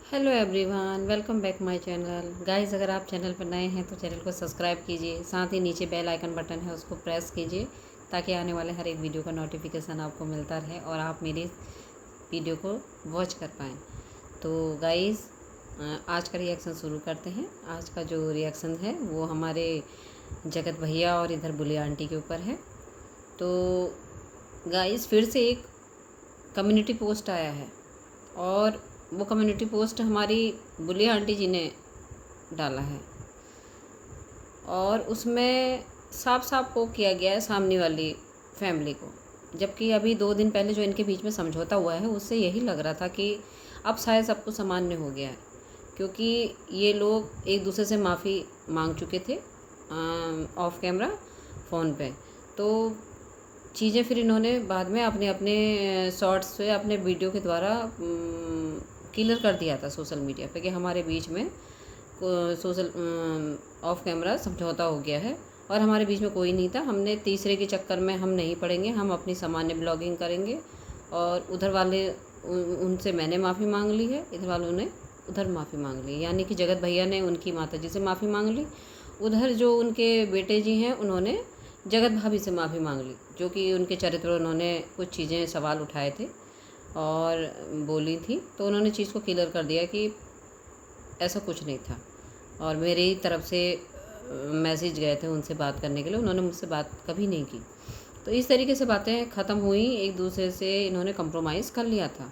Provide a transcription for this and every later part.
Hello everyone, welcome back my channel. Guys, अगर आप channel पर नए हैं तो चैनल को सब्सक्राइब कीजिए, साथ ही नीचे बेल आइकन बटन है उसको प्रेस कीजिए ताकि आने वाले हर एक वीडियो का नोटिफिकेशन आपको मिलता रहे और आप मेरी वीडियो को वॉच कर पाएँ। तो गाइस, आज का रिएक्शन शुरू करते हैं। आज का जो रिएक्शन है वो हमारे जगत भैया और इधर बुली आंटी के ऊपर है। तो गाइस, फिर से एक कम्युनिटी पोस्ट आया है और वो कम्युनिटी पोस्ट हमारी बुली आंटी जी ने डाला है और उसमें साफ साफ वो किया गया है सामने वाली फैमिली को। जबकि अभी 2 दिन पहले जो इनके बीच में समझौता हुआ है उससे यही लग रहा था कि अब शायद सब कुछ सामान्य हो गया है, क्योंकि ये लोग एक दूसरे से माफ़ी मांग चुके थे ऑफ कैमरा फ़ोन पे। तो चीज़ें फिर इन्होंने बाद में अपने अपने शॉर्ट्स से अपने वीडियो के द्वारा क्लियर कर दिया था सोशल मीडिया पे कि हमारे बीच में सोशल ऑफ कैमरा समझौता हो गया है और हमारे बीच में कोई नहीं था। हमने तीसरे के चक्कर में हम नहीं पड़ेंगे, हम अपनी सामान्य ब्लॉगिंग करेंगे। और उधर वाले उनसे मैंने माफ़ी मांग ली है, इधर वालों ने उधर माफ़ी मांग ली, यानी कि जगत भैया ने उनकी माता जी से माफ़ी मांग ली। उधर जो उनके बेटे जी हैं उन्होंने जगत भाभी से माफ़ी मांग ली, जो कि उनके चरित्र उन्होंने कुछ चीज़ें सवाल उठाए थे और बोली थी। तो उन्होंने चीज़ को क्लियर कर दिया कि ऐसा कुछ नहीं था और मेरी तरफ से मैसेज गए थे उनसे बात करने के लिए, उन्होंने मुझसे बात कभी नहीं की। तो इस तरीके से बातें ख़त्म हुई, एक दूसरे से इन्होंने कंप्रोमाइज़ कर लिया था।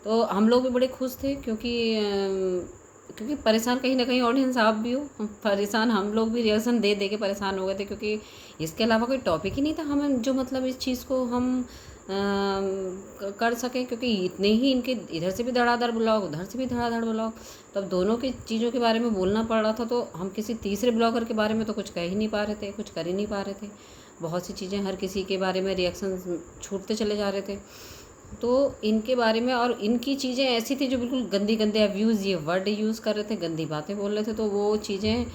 तो हम लोग भी बड़े खुश थे, क्योंकि परेशान कहीं ना कहीं ऑडियंस आप भी हो, परेशान हम लोग भी रिएक्शन दे दे के परेशान हो गए थे, क्योंकि इसके अलावा कोई टॉपिक ही नहीं था हम जो मतलब इस चीज़ को हम कर सकें, क्योंकि इतने ही इनके इधर से भी धड़ाधड़ ब्लॉग उधर से भी धड़ाधड़ ब्लॉग, तब दोनों की चीज़ों के बारे में बोलना पड़ रहा था। तो हम किसी तीसरे ब्लॉगर के बारे में तो कुछ कह ही नहीं पा रहे थे, कुछ कर ही नहीं पा रहे थे। बहुत सी चीज़ें हर किसी के बारे में रिएक्शन छूटते चले जा रहे थे। तो इनके बारे में, और इनकी चीज़ें ऐसी थी जो बिल्कुल गंदी गंदे अब्यूज़, ये वर्ड यूज़ कर रहे थे, गंदी बातें बोल रहे थे। तो वो चीज़ें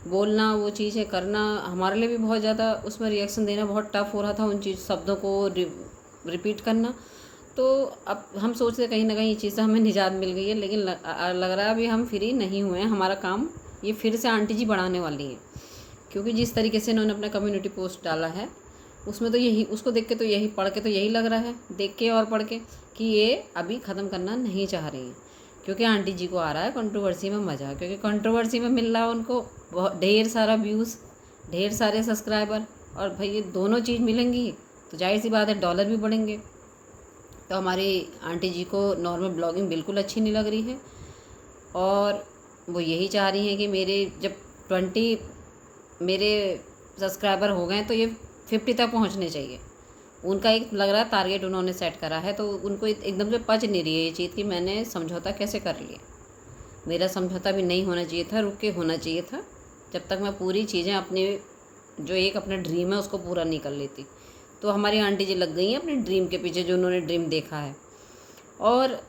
बोलना, वो चीज़ें करना हमारे लिए भी बहुत ज़्यादा, उसमें रिएक्शन देना बहुत टफ हो रहा था, उन चीज़ शब्दों को रिपीट करना। तो अब हम सोच रहे कहीं ना कहीं इस चीज़ से हमें निजात मिल गई है, लेकिन लग रहा है अभी हम फ्री नहीं हुए हैं। हमारा काम ये फिर से आंटी जी बढ़ाने वाली हैं, क्योंकि जिस तरीके से इन्होंने अपना कम्युनिटी पोस्ट डाला है उसमें तो यही, उसको देख के तो यही, पढ़ के तो यही लग रहा है, देख के और पढ़ के, कि ये अभी ख़त्म करना नहीं चाह रही हैं। क्योंकि आंटी जी को आ रहा है कंट्रोवर्सी में मज़ा, क्योंकि कंट्रोवर्सी में मिल रहा है उनको बहुत ढेर सारा व्यूज़, ढेर सारे सब्सक्राइबर, और भाई ये दोनों चीज़ मिलेंगी तो जाहिर सी बात है डॉलर भी बढ़ेंगे। तो हमारी आंटी जी को नॉर्मल ब्लॉगिंग बिल्कुल अच्छी नहीं लग रही है और वो यही चाह रही हैं कि मेरे जब 20 मेरे सब्सक्राइबर हो गए तो ये 50 तक पहुंचने चाहिए। उनका एक लग रहा है टारगेट उन्होंने सेट करा है, तो उनको एकदम से पच नहीं रही है ये चीज़ कि मैंने समझौता कैसे कर लिया। मेरा समझौता भी नहीं होना चाहिए था, रुक के होना चाहिए था, जब तक मैं पूरी चीज़ें अपनी जो एक अपना ड्रीम है उसको पूरा नहीं कर लेती। तो हमारी आंटी जी लग गई हैं अपने ड्रीम के पीछे, जो उन्होंने ड्रीम देखा है। और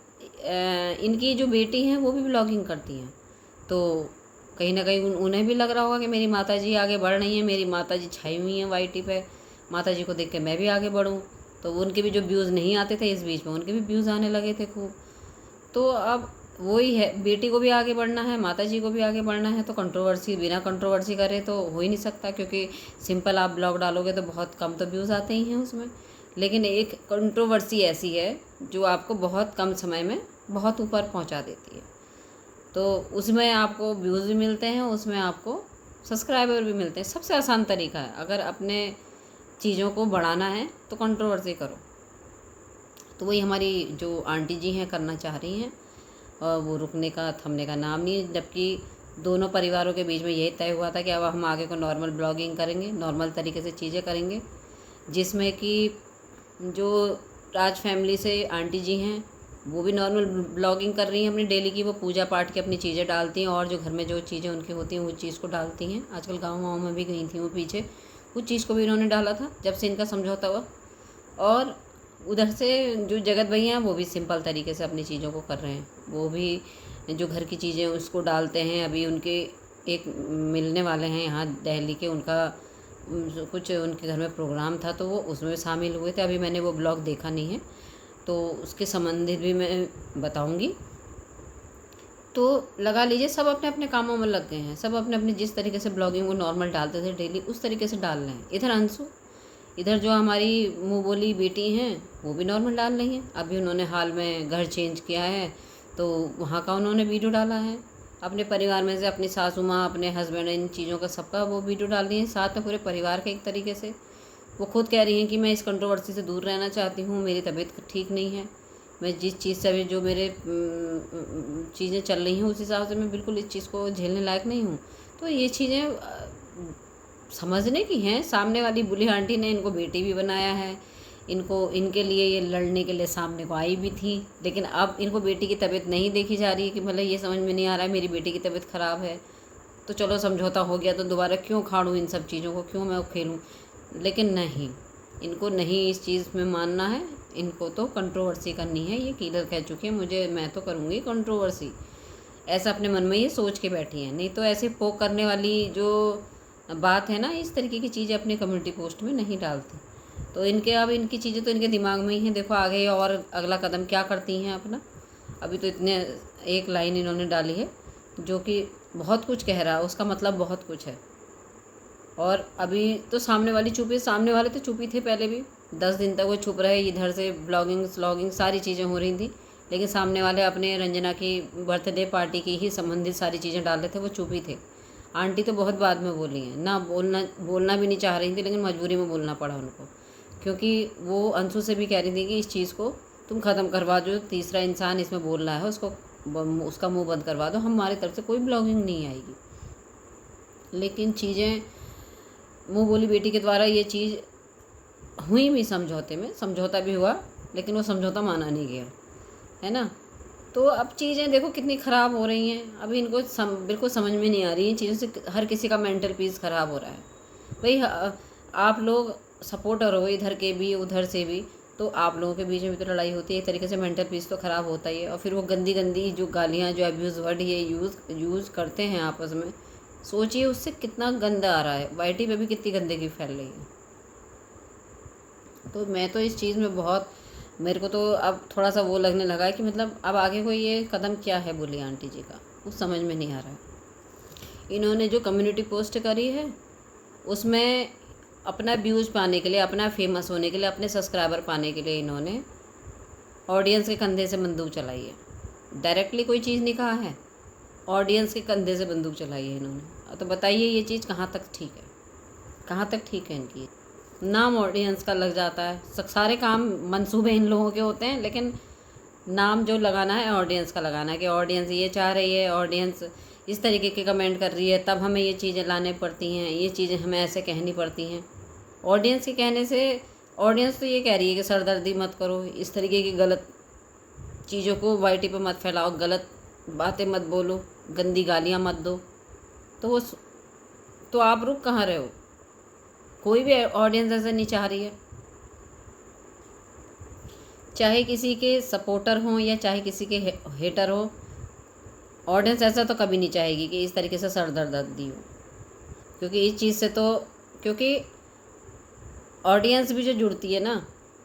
इनकी जो बेटी हैं वो भी ब्लॉगिंग करती हैं, तो कहीं ना कहीं उन्हें भी लग रहा होगा कि मेरी माताजी आगे बढ़ रही हैं, मेरी माताजी छाई हुई हैं वाईटी पे, माताजी को देख के मैं भी आगे बढ़ूँ। तो उनके भी जो व्यूज़ नहीं आते थे इस बीच में, उनके भी व्यूज़ आने लगे थे खूब। तो अब वही है, बेटी को भी आगे बढ़ना है, माताजी को भी आगे बढ़ना है, तो कंट्रोवर्सी बिना कंट्रोवर्सी करे तो हो ही नहीं सकता, क्योंकि सिंपल आप ब्लॉग डालोगे तो बहुत कम तो व्यूज़ आते ही हैं उसमें। लेकिन एक कंट्रोवर्सी ऐसी है जो आपको बहुत कम समय में बहुत ऊपर पहुंचा देती है। तो उसमें आपको व्यूज़ भी मिलते हैं, उसमें आपको सब्सक्राइबर भी मिलते हैं। सबसे आसान तरीका है, अगर अपने चीज़ों को बढ़ाना है तो कंट्रोवर्सी करो। तो वही हमारी जो आंटी जी हैं करना चाह रही हैं, और वो रुकने का थमने का नाम नहीं है। जबकि दोनों परिवारों के बीच में यही तय हुआ था कि अब हम आगे को नॉर्मल ब्लॉगिंग करेंगे, नॉर्मल तरीके से चीज़ें करेंगे, जिसमें कि जो राज फैमिली से आंटी जी हैं वो भी नॉर्मल ब्लॉगिंग कर रही हैं अपनी डेली की, वो पूजा पाठ की अपनी चीज़ें डालती हैं और जो घर में जो चीज़ें उनकी होती हैं वो चीज़ को डालती हैं। आजकल गाँव में भी गई थी वो पीछे, उस चीज़ को भी इन्होंने डाला था जब से इनका समझौता हुआ। और उधर से जो जगत भैया हैं वो भी सिंपल तरीके से अपनी चीज़ों को कर रहे हैं, वो भी जो घर की चीज़ें उसको डालते हैं। अभी उनके एक मिलने वाले हैं यहाँ दिल्ली के, उनका कुछ उनके घर में प्रोग्राम था तो वो उसमें शामिल हुए थे। अभी मैंने वो ब्लॉग देखा नहीं है, तो उसके संबंधित भी मैं बताऊंगी। तो लगा लीजिए सब अपने अपने कामों में लग गए हैं, सब अपने अपने जिस तरीके से ब्लॉगिंग को नॉर्मल डालते थे डेली उस तरीके से डाल रहे हैं। इधर अंशु, इधर जो हमारी मुँह बोली बेटी हैं वो भी नॉर्मल डाल रही हैं। अभी उन्होंने हाल में घर चेंज किया है तो वहाँ का उन्होंने वीडियो डाला है, अपने परिवार में से अपनी सासू माँ, अपने हस्बैंड, इन चीज़ों का सबका वो वीडियो डाल दिए हैं, साथ में पूरे परिवार के एक तरीके से। वो खुद कह रही हैं कि मैं इस कंट्रोवर्सी से दूर रहना चाहती हूँ, मेरी तबीयत ठीक नहीं है, मैं जिस चीज़ से अभी जो मेरे चीज़ें चल रही हैं उस हिसाब से मैं बिल्कुल इस चीज़ को झेलने लायक नहीं हूँ। तो ये चीज़ें समझने की हैं। सामने वाली बुली आंटी ने इनको बेटी भी बनाया है, इनको इनके लिए ये लड़ने के लिए सामने को आई भी थी, लेकिन अब इनको बेटी की तबीयत नहीं देखी जा रही है कि मतलब ये समझ में नहीं आ रहा है मेरी बेटी की तबीयत ख़राब है तो चलो समझौता हो गया तो दोबारा क्यों खाड़ूँ इन सब चीज़ों को, क्यों मैं खेलूँ। लेकिन नहीं, इनको नहीं इस चीज़ में मानना है, इनको तो कंट्रोवर्सी करनी है। ये कीलर कह चुकी है मुझे, मैं तो करूँगी कंट्रोवर्सी, ऐसा अपने मन में ये सोच के बैठी हैं। नहीं तो ऐसे पोक करने वाली जो बात है ना, इस तरीके की चीज़ें अपने कम्युनिटी पोस्ट में नहीं डालती। तो इनके अब इनकी चीज़ें तो इनके दिमाग में ही हैं। देखो आगे और अगला कदम क्या करती हैं अपना। अभी तो इतने एक लाइन इन्होंने डाली है जो कि बहुत कुछ कह रहा है, उसका मतलब बहुत कुछ है। और अभी तो सामने वाली चुप है, सामने वाले तो चुप ही थे पहले भी, 10 दिन तक वो चुप रहे। इधर से ब्लॉगिंग सारी चीज़ें हो रही थी, लेकिन सामने वाले अपने रंजना की बर्थडे पार्टी की ही संबंधित सारी चीज़ें डाल रहे थे, वो चुप ही थे। आंटी तो बहुत बाद में बोली हैं, ना बोलना भी नहीं चाह रही थी, लेकिन मजबूरी में बोलना पड़ा उनको, क्योंकि वो अंशु से भी कह रही थी कि इस चीज़ को तुम ख़त्म करवा दो, तीसरा इंसान इसमें बोल रहा है उसका मुंह बंद करवा दो, हमारी तरफ से कोई ब्लॉगिंग नहीं आएगी। लेकिन चीज़ें मुँह बोली बेटी के द्वारा ये चीज़ हुई भी, समझौता भी हुआ, लेकिन वो समझौता माना नहीं गया, है ना। तो अब चीज़ें देखो कितनी ख़राब हो रही हैं। अभी इनको बिल्कुल समझ में नहीं आ रही हैं चीज़ों से, हर किसी का मेंटल पीस ख़राब हो रहा है। भाई आप लोग सपोर्टर हो इधर के भी उधर से भी, तो आप लोगों के बीच में भी तो लड़ाई होती है, एक तरीके से मेंटल पीस तो ख़राब होता ही है। और फिर वो गंदी गंदी जो गालियाँ, जो अब्यूज़ वर्ड ये यूज़ करते हैं आपस में, सोचिए उससे कितना गंदा आ रहा है। वाईटी पे भी कितनी गंदगी फैल रही है। तो मैं तो इस चीज़ में बहुत, मेरे को तो अब थोड़ा सा वो लगने लगा है कि मतलब अब आगे कोई ये कदम क्या है बोली आंटी जी का, कुछ समझ में नहीं आ रहा है। इन्होंने जो कम्युनिटी पोस्ट करी है उसमें अपना व्यूज़ पाने के लिए, अपना फेमस होने के लिए, अपने सब्सक्राइबर पाने के लिए इन्होंने ऑडियंस के कंधे से बंदूक चलाई है। डायरेक्टली कोई चीज़ नहीं कहा है, ऑडियंस के कंधे से बंदूक चलाई है इन्होंने। तो बताइए ये चीज़ कहाँ तक ठीक है, कहाँ तक ठीक है इनकी। नाम ऑडियंस का लग जाता है, सारे काम मंसूबे इन लोगों के होते हैं, लेकिन नाम जो लगाना है ऑडियंस का लगाना है कि ऑडियंस ये चाह रही है, ऑडियंस इस तरीके के कमेंट कर रही है, तब हमें ये चीज़ें लाने पड़ती हैं, ये चीज़ें हमें ऐसे कहनी पड़ती हैं। ऑडियंस के कहने से, ऑडियंस तो ये कह रही है कि सरदर्दी मत करो, इस तरीके की गलत चीज़ों को वाईटी पे मत फैलाओ, गलत बातें मत बोलो, गंदी गालियाँ मत दो। तो आप रुक कहाँ रहे हो? कोई भी ऑडियंस ऐसा नहीं चाह रही है, चाहे किसी के सपोर्टर हों या चाहे किसी के हेटर हो, ऑडियंस ऐसा तो कभी नहीं चाहेगी कि इस तरीके से सरदर्दी हो। क्योंकि इस चीज़ से तो, क्योंकि ऑडियंस भी जो जुड़ती है ना,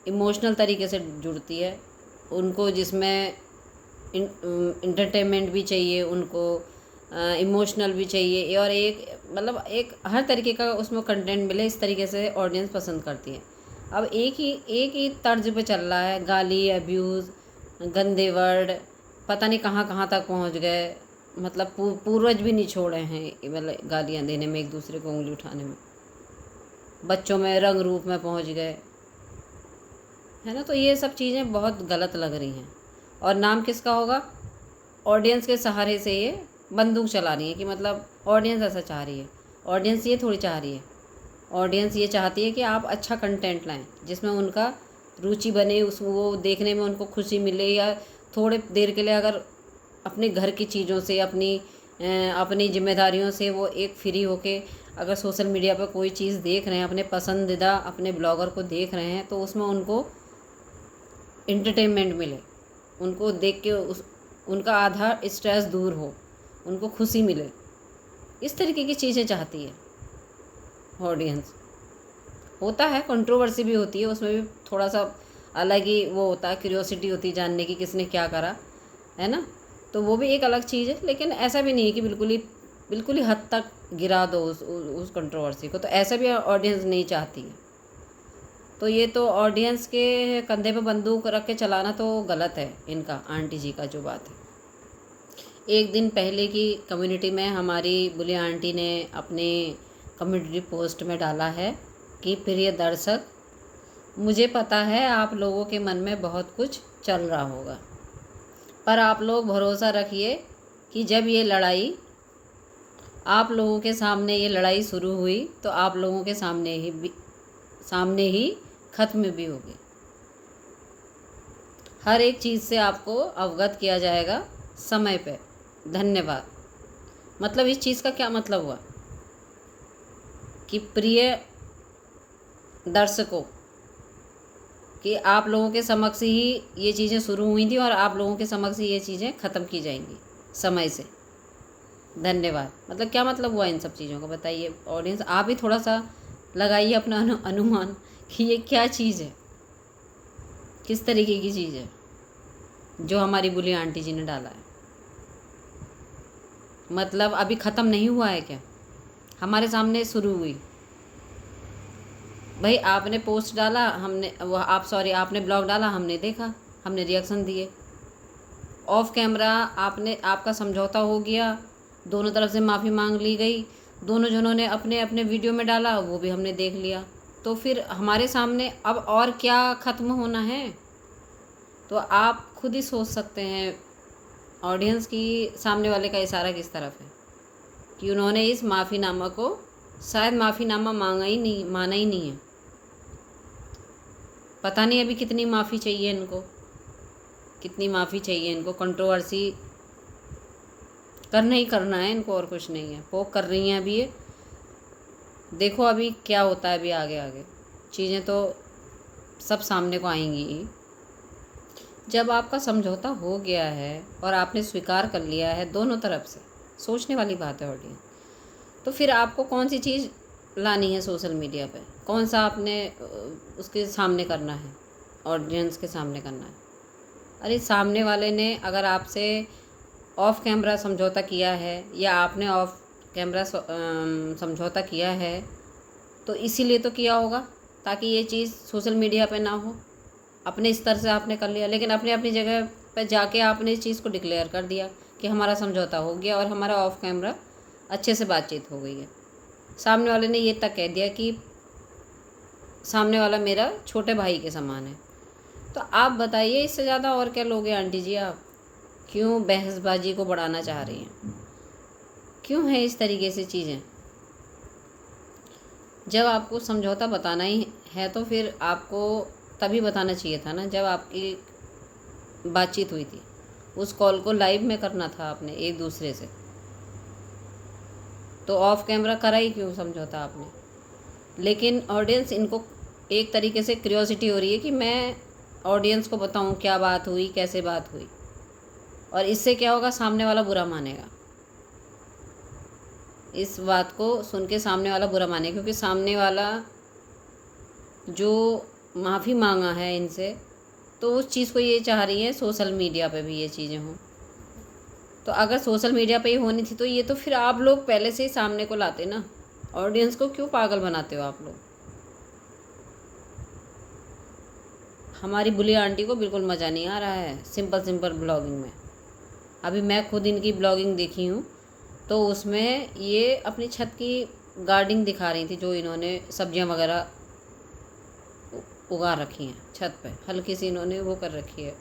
इमोशनल तरीके से जुड़ती है, उनको जिसमें इंटरटेनमेंट भी चाहिए, उनको इमोशनल भी चाहिए, और एक मतलब एक हर तरीके का उसमें कंटेंट मिले, इस तरीके से ऑडियंस पसंद करती है। अब एक ही तर्ज पे चल रहा है, गाली, अब्यूज़, गंदे वर्ड, पता नहीं कहाँ कहाँ तक पहुंच गए। मतलब पूर्वज भी नहीं छोड़े हैं मतलब गालियाँ देने में, एक दूसरे को उंगली उठाने में, बच्चों में रंग रूप में पहुंच गए, है ना। तो ये सब चीज़ें बहुत गलत लग रही हैं। और नाम किसका होगा? ऑडियंस के सहारे से ये बंदूक चला रही है कि मतलब ऑडियंस ऐसा चाह रही है। ऑडियंस ये थोड़ी चाह रही है, ऑडियंस ये चाहती है कि आप अच्छा कंटेंट लाएं जिसमें उनका रुचि बने, वो देखने में उनको खुशी मिले, या थोड़े देर के लिए अगर अपने घर की चीज़ों से, अपनी जिम्मेदारियों से वो एक फ्री होके अगर सोशल मीडिया पर कोई चीज़ देख रहे हैं, अपने पसंदीदा अपने ब्लॉगर को देख रहे हैं, तो उसमें उनको एंटरटेनमेंट मिले, उनको देख के उनका आधा स्ट्रेस दूर हो, उनको खुशी मिले। इस तरीके की चीज़ें चाहती है ऑडियंस। होता है कंट्रोवर्सी भी होती है, उसमें भी थोड़ा सा अलग ही वो होता है, क्यूरियोसिटी होती है जानने की किसने क्या करा, है ना। तो वो भी एक अलग चीज़ है, लेकिन ऐसा भी नहीं है कि बिल्कुल ही हद तक गिरा दो उस कंट्रोवर्सी को। तो ऐसा भी ऑडियंस नहीं चाहती है। तो ये तो ऑडियंस के कंधे पे बंदूक रख के चलाना तो गलत है इनका, आंटी जी का जो बात है। एक दिन पहले की कम्युनिटी में हमारी बुली आंटी ने अपने कम्युनिटी पोस्ट में डाला है कि प्रिय दर्शक, मुझे पता है आप लोगों के मन में बहुत कुछ चल रहा होगा, पर आप लोग भरोसा रखिए कि जब ये लड़ाई आप लोगों के सामने ये लड़ाई शुरू हुई तो आप लोगों के सामने ही ख़त्म भी होगी। हर एक चीज़ से आपको अवगत किया जाएगा समय पे। धन्यवाद। मतलब इस चीज़ का क्या मतलब हुआ कि प्रिय दर्शकों, कि आप लोगों के समक्ष ही ये चीज़ें शुरू हुई थी और आप लोगों के समक्ष ही ये चीज़ें ख़त्म की जाएंगी समय से। धन्यवाद। मतलब क्या मतलब हुआ इन सब चीज़ों का, बताइए ऑडियंस। आप ही थोड़ा सा लगाइए अपना अनुमान कि ये क्या चीज़ है, किस तरीके की चीज़ है जो हमारी बुली आंटी जी ने डाला है। मतलब अभी ख़त्म नहीं हुआ है क्या, हमारे सामने शुरू हुई। भाई आपने पोस्ट डाला, आपने ब्लॉग डाला, हमने देखा, हमने रिएक्शन दिए। ऑफ कैमरा आपका समझौता हो गया, दोनों तरफ से माफ़ी मांग ली गई, दोनों जनों ने अपने अपने वीडियो में डाला, वो भी हमने देख लिया। तो फिर हमारे सामने अब और क्या ख़त्म होना है। तो आप खुद ही सोच सकते हैं ऑडियंस की सामने वाले का इशारा किस तरफ है, कि उन्होंने इस माफ़ीनामा को शायद माफ़ीनामा माना ही नहीं है। पता नहीं अभी कितनी माफ़ी चाहिए इनको, कितनी माफ़ी चाहिए इनको। कंट्रोवर्सी करना ही करना है इनको, और कुछ नहीं है। पोक कर रही हैं अभी ये, देखो अभी क्या होता है। अभी आगे आगे चीज़ें तो सब सामने को आएंगी ही। जब आपका समझौता हो गया है और आपने स्वीकार कर लिया है दोनों तरफ से, सोचने वाली बात है ऑडियंस, तो फिर आपको कौन सी चीज़ लानी है सोशल मीडिया पे, कौन सा आपने उसके सामने करना है, ऑडियंस के सामने करना है। अरे सामने वाले ने अगर आपसे ऑफ कैमरा समझौता किया है या आपने ऑफ कैमरा समझौता किया है, तो इसीलिए तो किया होगा ताकि ये चीज़ सोशल मीडिया पे ना हो। अपने स्तर से आपने कर लिया, लेकिन अपनी अपनी जगह पे जाके आपने इस चीज़ को डिक्लेयर कर दिया कि हमारा समझौता हो गया और हमारा ऑफ कैमरा अच्छे से बातचीत हो गई है। सामने वाले ने ये तक कह दिया कि सामने वाला मेरा छोटे भाई के समान है। तो आप बताइए इससे ज़्यादा और क्या लोगे आंटी जी। आप क्यों बहसबाजी को बढ़ाना चाह रही हैं, क्यों है इस तरीके से चीज़ें। जब आपको समझौता बताना ही है तो फिर आपको तभी बताना चाहिए था ना, जब आपकी बातचीत हुई थी। उस कॉल को लाइव में करना था आपने एक दूसरे से, तो ऑफ कैमरा करा ही क्यों समझौता आपने। लेकिन ऑडियंस, इनको एक तरीके से क्यूरियोसिटी हो रही है कि मैं ऑडियंस को बताऊं क्या बात हुई, कैसे बात हुई, और इससे क्या होगा, सामने वाला बुरा मानेगा। इस बात को सुन के सामने वाला बुरा मानेगा, क्योंकि सामने वाला जो माफ़ी मांगा है इनसे, तो उस चीज़ को ये चाह रही है सोशल मीडिया पे भी ये चीज़ें हों। तो अगर सोशल मीडिया पे ही होनी थी तो ये तो फिर आप लोग पहले से ही सामने को लाते ना। ऑडियंस को क्यों पागल बनाते हो आप लोग। हमारी बुली आंटी को बिल्कुल मज़ा नहीं आ रहा है सिंपल ब्लॉगिंग में। अभी मैं खुद इनकी ब्लॉगिंग देखी हूँ, तो उसमें ये अपनी छत की गार्डनिंग दिखा रही थी, जो इन्होंने सब्जियां वगैरह उगा रखी हैं छत पे। हल्की सी इन्होंने वो कर रखी है,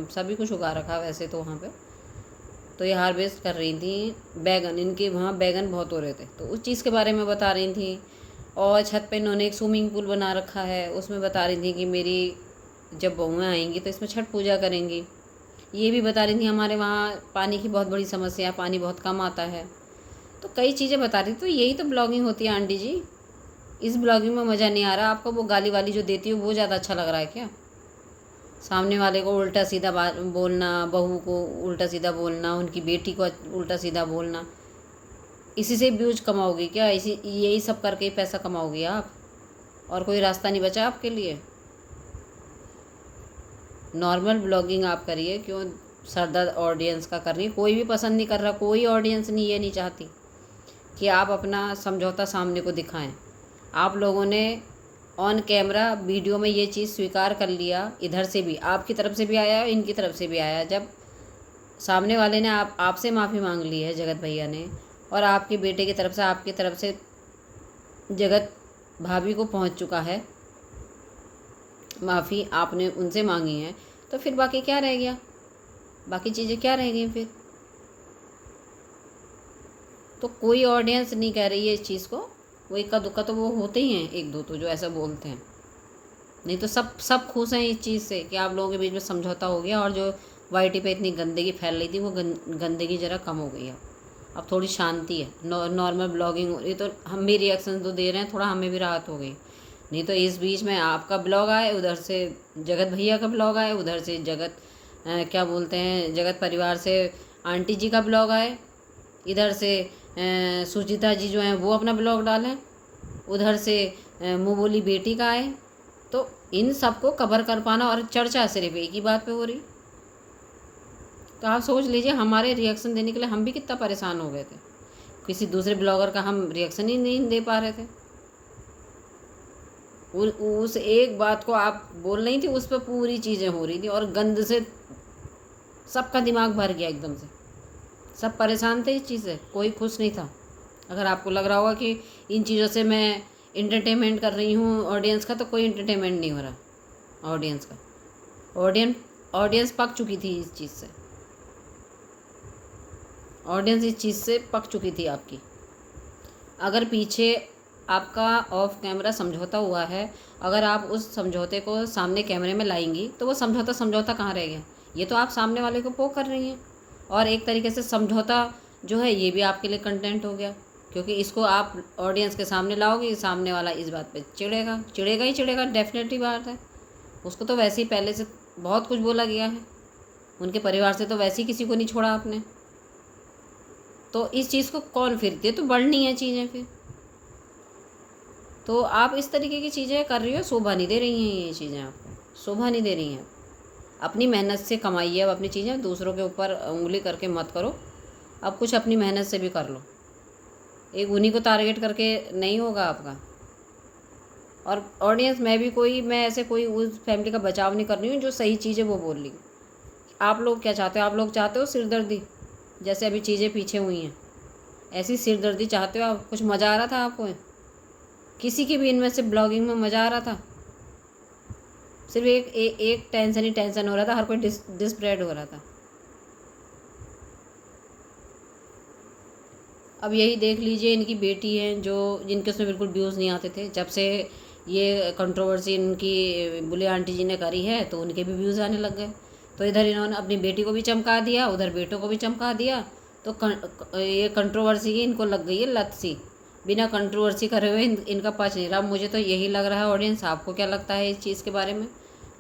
सभी कुछ उगा रखा वैसे तो वहाँ पे। तो ये हार्वेस्ट कर रही थी बैगन, इनके वहाँ बैगन बहुत हो रहे थे, तो उस चीज़ के बारे में बता रही थी। और छत पे इन्होंने एक स्विमिंग पूल बना रखा है, उसमें बता रही थी कि मेरी जब बहुएँ आएंगी तो इसमें छठ पूजा करेंगी। ये भी बता रही थी हमारे वहाँ पानी की बहुत बड़ी समस्या है, पानी बहुत कम आता है। तो कई चीज़ें बता रही थी। तो यही तो ब्लॉगिंग होती है आंटी जी। इस ब्लॉगिंग में मज़ा नहीं आ रहा आपको। वो गाली वाली जो देती हो वो ज़्यादा अच्छा लग रहा है क्या। सामने वाले को उल्टा सीधा बात बोलना, बहू को उल्टा सीधा बोलना, उनकी बेटी को उल्टा सीधा बोलना, इसी से व्यूज कमाओगी क्या। यही सब करके पैसा कमाओगी आप, और कोई रास्ता नहीं बचा आपके लिए। नॉर्मल ब्लॉगिंग आप करिए, क्यों सरदर्द ऑडियंस का कर रही हैं। कोई भी पसंद नहीं कर रहा, कोई ऑडियंस नहीं ये नहीं चाहती कि आप अपना समझौता सामने को दिखाएं। आप लोगों ने ऑन कैमरा वीडियो में ये चीज़ स्वीकार कर लिया, इधर से भी आपकी तरफ से भी आया, इनकी तरफ से भी आया। जब सामने वाले ने आपसे माफ़ी मांग ली है, जगत भैया ने, और आपके बेटे की तरफ से, आपकी तरफ से जगत भाभी को पहुंच चुका है माफ़ी, आपने उनसे मांगी है, तो फिर बाकी क्या रह गया? बाकी चीज़ें क्या रह गई फिर? तो कोई ऑडियंस नहीं कह रही है इस चीज़ को। वो इक्का दुक्का तो वो होते ही हैं, एक दो तो जो ऐसा बोलते हैं, नहीं तो सब खुश हैं इस चीज़ से कि आप लोगों के बीच में समझौता हो गया। और जो वाईटी पे इतनी गंदगी फैल रही थी, वो गंदगी ज़रा कम हो गई है। अब थोड़ी शांति है, नॉर्मल ब्लॉगिंग हो रही, तो हम भी रिएक्शन तो दे रहे हैं, थोड़ा हमें भी राहत हो गई। नहीं तो इस बीच में आपका ब्लॉग आए, उधर से जगत भैया का ब्लॉग आए, उधर से क्या बोलते हैं, जगत परिवार से आंटी जी का ब्लॉग आए, इधर से सुचिता जी जो हैं वो अपना ब्लॉग डालें, उधर से मुँह बोली बेटी का आए। तो इन सबको कवर कर पाना, और चर्चा सिर्फ एक ही बात पे हो रही। तो आप सोच लीजिए, हमारे रिएक्शन देने के लिए हम भी कितना परेशान हो गए थे। किसी दूसरे ब्लॉगर का हम रिएक्शन ही नहीं दे पा रहे थे। उस एक बात को आप बोल रही थी, उस पर पूरी चीज़ें हो रही थी, और गंद से सबका दिमाग भर गया एकदम से। सब परेशान थे इस चीज़ से, कोई खुश नहीं था। अगर आपको लग रहा होगा कि इन चीज़ों से मैं इंटरटेनमेंट कर रही हूँ ऑडियंस का, तो कोई इंटरटेनमेंट नहीं हो रहा ऑडियंस का। ऑडियंस पक चुकी थी इस चीज़ से, ऑडियंस इस चीज़ से पक चुकी थी आपकी। अगर पीछे आपका ऑफ कैमरा समझौता हुआ है, अगर आप उस समझौते को सामने कैमरे में लाएंगी, तो वो समझौता कहाँ रह गया? ये तो आप सामने वाले को पोक कर रही हैं। और एक तरीके से समझौता जो है ये भी आपके लिए कंटेंट हो गया, क्योंकि इसको आप ऑडियंस के सामने लाओगे, सामने वाला इस बात पे चिढ़ेगा, डेफिनेटली बात है। उसको तो वैसे ही पहले से बहुत कुछ बोला गया है, उनके परिवार से तो वैसे ही किसी को नहीं छोड़ा आपने। तो इस चीज़ को कौन फिरती है? तो बढ़नी है चीज़ें फिर। तो आप इस तरीके की चीज़ें कर रही हो, शोभा नहीं दे रही हैं ये चीज़ें, आपको शोभा नहीं दे रही हैं। अपनी मेहनत से कमाइए अब अपनी चीज़ें, दूसरों के ऊपर उंगली करके मत करो। अब कुछ अपनी मेहनत से भी कर लो, एक उन्हीं को टारगेट करके नहीं होगा आपका। और ऑडियंस मैं ऐसे कोई उस फैमिली का बचाव नहीं कर रही हूँ जो सही चीज़ें वो बोल रही। आप लोग क्या चाहते हो? आप लोग चाहते हो सिरदर्दी, जैसे अभी चीज़ें पीछे हुई हैं, ऐसी सिरदर्दी चाहते हो आप? कुछ मज़ा आ रहा था आपको? किसी की भी इनमें से ब्लॉगिंग में मज़ा आ रहा था? सिर्फ एक टेंशन ही टेंशन हो रहा था, हर कोई डिस्प्रेड हो रहा था। अब यही देख लीजिए, इनकी बेटी है जो जिनके उसमें बिल्कुल व्यूज़ नहीं आते थे, जब से ये कंट्रोवर्सी इनकी बुले आंटी जी ने करी है, तो उनके भी व्यूज़ आने लग गए। तो इधर इन्होंने अपनी बेटी को भी चमका दिया, उधर बेटों को भी चमका दिया। तो ये कंट्रोवर्सी की इनको लग गई है लत सी। बिना कंट्रोवर्सी करे हुए इनका पच नहीं रहा। मुझे तो यही लग रहा है। ऑडियंस, आपको क्या लगता है इस चीज़ के बारे में?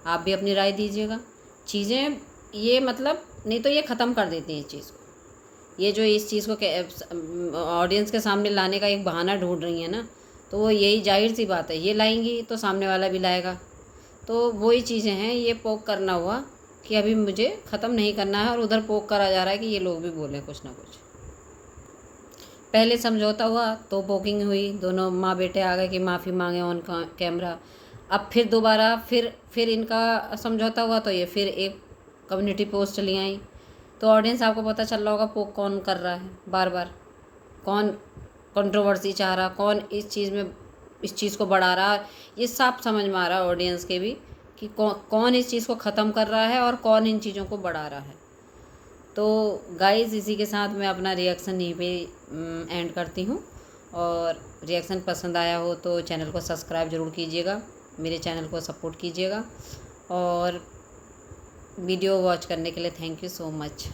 आप भी अपनी राय दीजिएगा। चीज़ें ये मतलब नहीं तो ये ख़त्म कर देती हैं इस चीज़ को। ये जो इस चीज़ को ऑडियंस के सामने लाने का एक बहाना ढूंढ रही हैं ना, तो वो यही जाहिर सी बात है, ये लाएंगी तो सामने वाला भी लाएगा। तो वही चीज़ें हैं, ये पोक करना हुआ कि अभी मुझे ख़त्म नहीं करना है, और उधर पोक करा जा रहा है कि ये लोग भी बोलें कुछ ना कुछ। पहले समझौता हुआ तो पोकिंग हुई, दोनों माँ बेटे आ गए कि माफ़ी मांगे ऑन कैमरा। अब फिर दोबारा फिर इनका समझौता हुआ, तो ये फिर एक कम्युनिटी पोस्ट ले आई। तो ऑडियंस, आपको पता चल रहा होगा पोक कौन कर रहा है बार बार, कौन कंट्रोवर्सी चाह रहा, कौन इस चीज़ को बढ़ा रहा। ये सब समझ में आ रहा है ऑडियंस के भी कि कौन इस चीज़ को ख़त्म कर रहा है और कौन इन चीज़ों को बढ़ा रहा है। तो गाइस, इसी के साथ मैं अपना रिएक्शन यहीं पे एंड करती हूँ। और रिएक्शन पसंद आया हो तो चैनल को सब्सक्राइब ज़रूर कीजिएगा, मेरे चैनल को सपोर्ट कीजिएगा। और वीडियो वॉच करने के लिए थैंक यू सो मच।